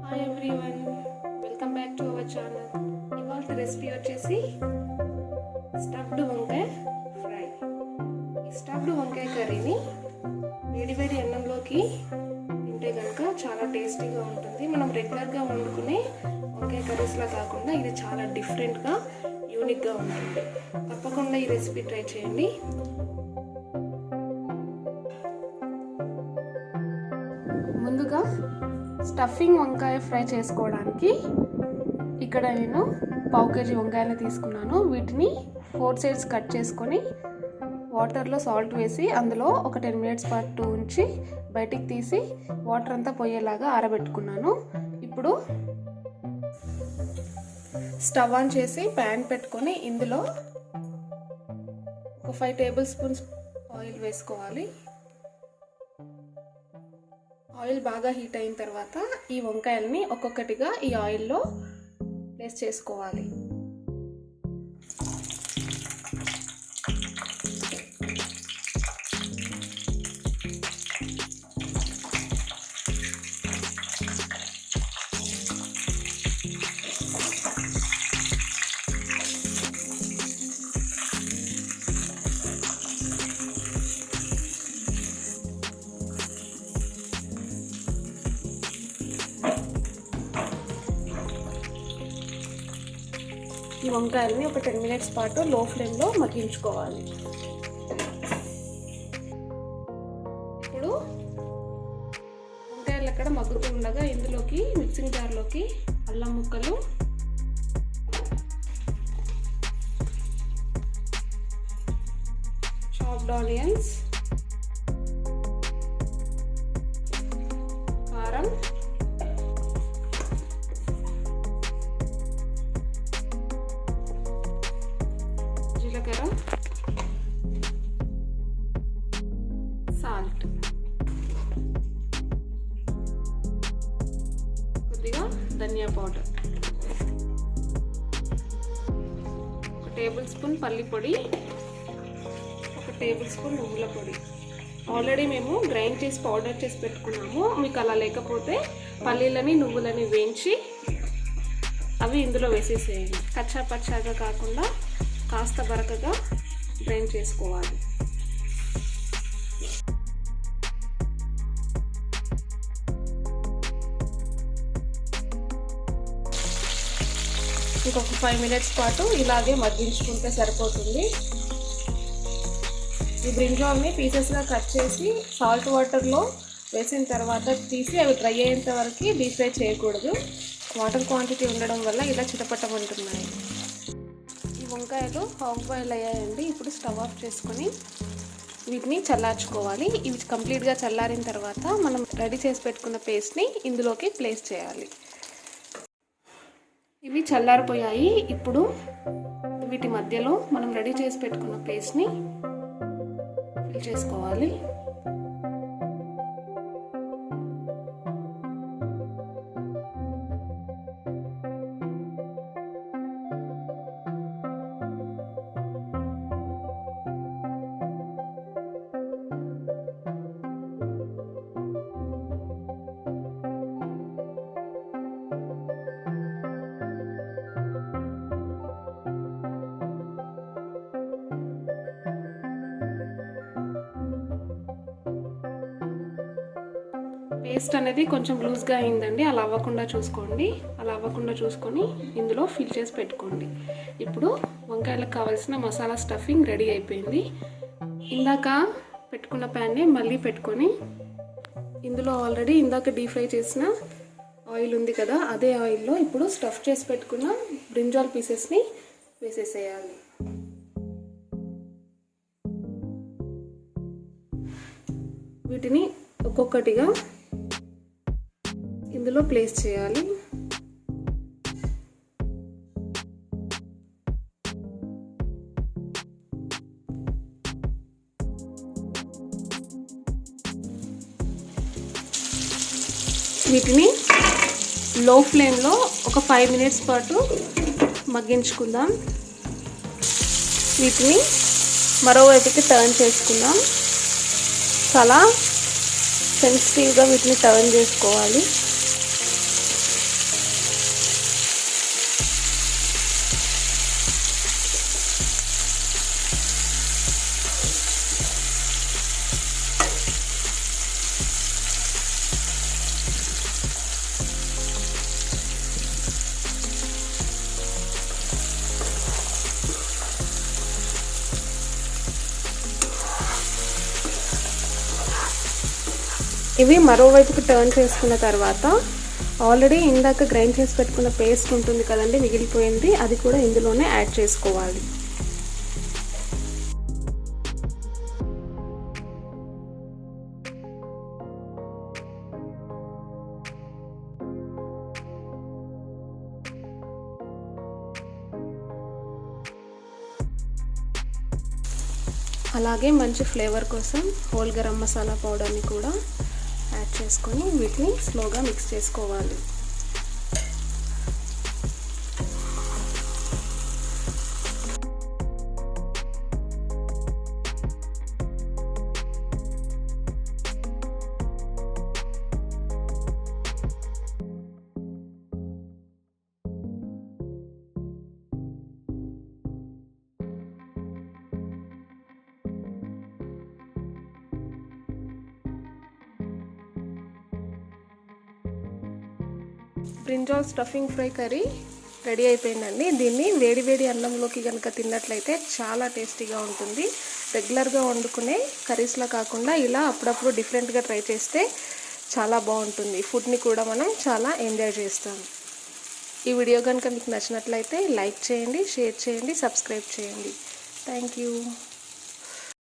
Hi everyone, welcome back to our channel. ఇవాళ recipe వచ్చేసి stuffed వంకాయ ఫ్రై. ఈ స్టఫ్డ్ వంకాయ కర్రీని వేడి అన్నంలోకి తింటే కనుక చాలా టేస్టీగా ఉంటుంది. మనం రెగ్యులర్గా వండుకునే వంకాయ కర్రీస్లా కాకుండా ఇది చాలా డిఫరెంట్గా యూనిక్గా ఉంటుంది. తప్పకుండా ఈ రెసిపీ ట్రై చేయండి. ముందుగా స్టఫింగ్ వంకాయ ఫ్రై చేసుకోవడానికి ఇక్కడ నేను 1/2 kg వంకాయలు తీసుకున్నాను. వీటిని 4 sides కట్ చేసుకొని వాటర్లో సాల్ట్ వేసి అందులో ఒక 10 minutes పాటు ఉంచి బయటికి తీసి వాటర్ అంతా పోయేలాగా ఆరబెట్టుకున్నాను. ఇప్పుడు స్టవ్ ఆన్ చేసి ప్యాన్ పెట్టుకొని ఇందులో ఒక 5 tablespoons ఆయిల్ వేసుకోవాలి. ఆయిల్ బాగా హీట్ అయిన తర్వాత ఈ వంకాయల్ని ఒక్కొక్కటిగా ఈ ఆయిల్లో ప్లేస్ చేసుకోవాలి. ఈ వంకాయల్ని ఒక 10 minutes పాటు లో ఫ్లేమ్లో మగ్గించుకోవాలి. ఇప్పుడు వంకాయలు అక్కడ మగ్గుతూ ఉండగా ఇందులోకి మిక్సింగ్ జార్లోకి అల్లం ముక్కలు, చాప్డ్ ఆనియన్స్, కారం, జీలకర్ర, సాల్ట్, కొద్దిగా ధనియా పౌడర్, 1 tablespoon పల్లి పొడి, 1 tablespoon నువ్వుల పొడి. ఆల్రెడీ మేము గ్రైండ్ చేసి పౌడర్ చేసి పెట్టుకున్నాము. మీకు అలా లేకపోతే పల్లీలని నువ్వులని వేయించి అవి ఇందులో వేసేసేయండి. కచ్చా పచ్చాగా కాకుండా కాస్త బరకగా గ్రైండ్ చేసుకోవాలి. ఇంకొక 5 minutes పాటు ఇలాగే మగ్గించుకుంటే సరిపోతుంది. ఈ బ్రింజాల్ని పీసెస్గా కట్ చేసి సాల్ట్ వాటర్లో వేసిన తర్వాత తీసి అవి డ్రై అయ్యేంత వరకు డీప్ ఫ్రై చేయకూడదు. వాటర్ క్వాంటిటీ ఉండడం వల్ల ఇలా చిటపటమంటున్నాయి. వంకాయలు హాఫ్ బాయిల్ అయ్యాయండి. ఇప్పుడు స్టవ్ ఆఫ్ చేసుకొని వీటిని చల్లార్చుకోవాలి. ఇవి కంప్లీట్గా చల్లారిన తర్వాత మనం రెడీ చేసి పెట్టుకున్న పేస్ట్ని ఇందులోకి ప్లేస్ చేయాలి. ఇవి చల్లారిపోయాయి. ఇప్పుడు వీటి మధ్యలో మనం రెడీ చేసి పెట్టుకున్న పేస్ట్ని ఫిల్ చేసుకోవాలి. పేస్ట్ అనేది కొంచెం లూజ్గా అయిందండి. అలా అవ్వకుండా చూసుకొని ఇందులో ఫిల్ చేసి పెట్టుకోండి. ఇప్పుడు వంకాయలకు కావాల్సిన మసాలా స్టఫింగ్ రెడీ అయిపోయింది. ఇందాక పెట్టుకున్న ప్యాన్ని మళ్ళీ పెట్టుకొని ఇందులో ఆల్రెడీ ఇందాక డీప్ ఫ్రై చేసిన ఆయిల్ ఉంది కదా, అదే ఆయిల్లో ఇప్పుడు స్టఫ్ చేసి పెట్టుకున్న బ్రింజాల్ పీసెస్ని వేసేసేయాలి. వీటిని ఒక్కొక్కటిగా ఇందులో ప్లేస్ చేయాలి. వీటిని లో ఫ్లేమ్లో ఒక 5 minutes పాటు మగ్గించుకుందాం. వీటిని మరోవైపుకి టర్న్ చేసుకుందాం. చాలా సెన్సిటివ్గా వీటిని టర్న్ చేసుకోవాలి. ఇవి మరోవైపుకి టర్న్ చేసుకున్న తర్వాత ఆల్రెడీ ఇందాక గ్రైండ్ చేసి పెట్టుకున్న పేస్ట్ ఉంటుంది కదండి, మిగిలిపోయింది, అది కూడా ఇందులోనే యాడ్ చేసుకోవాలి. అలాగే మంచి ఫ్లేవర్ కోసం హోల్ గరం మసాలా పౌడర్ని కూడా యాడ్ చేసుకొని వీటిని స్లోగా మిక్స్ చేసుకోవాలి. Brinjal stuffing fry curry ready అయిపోయిందండి. దీన్ని వేడి వేడి అన్నంలోకి కనుక తిన్నట్లయితే చాలా టేస్టీగా ఉంటుంది. రెగ్యులర్గా వండుకునే కర్రీస్లా కాకుండా ఇలా అప్పుడప్పుడు డిఫరెంట్గా ట్రై చేస్తే చాలా బాగుంటుంది. ఫుడ్ని కూడా మనం చాలా ఎంజాయ్ చేస్తాం. ఈ వీడియో కనుక మీకు నచ్చినట్లయితే లైక్ చేయండి, షేర్ చేయండి, సబ్స్క్రైబ్ చేయండి. Thank you.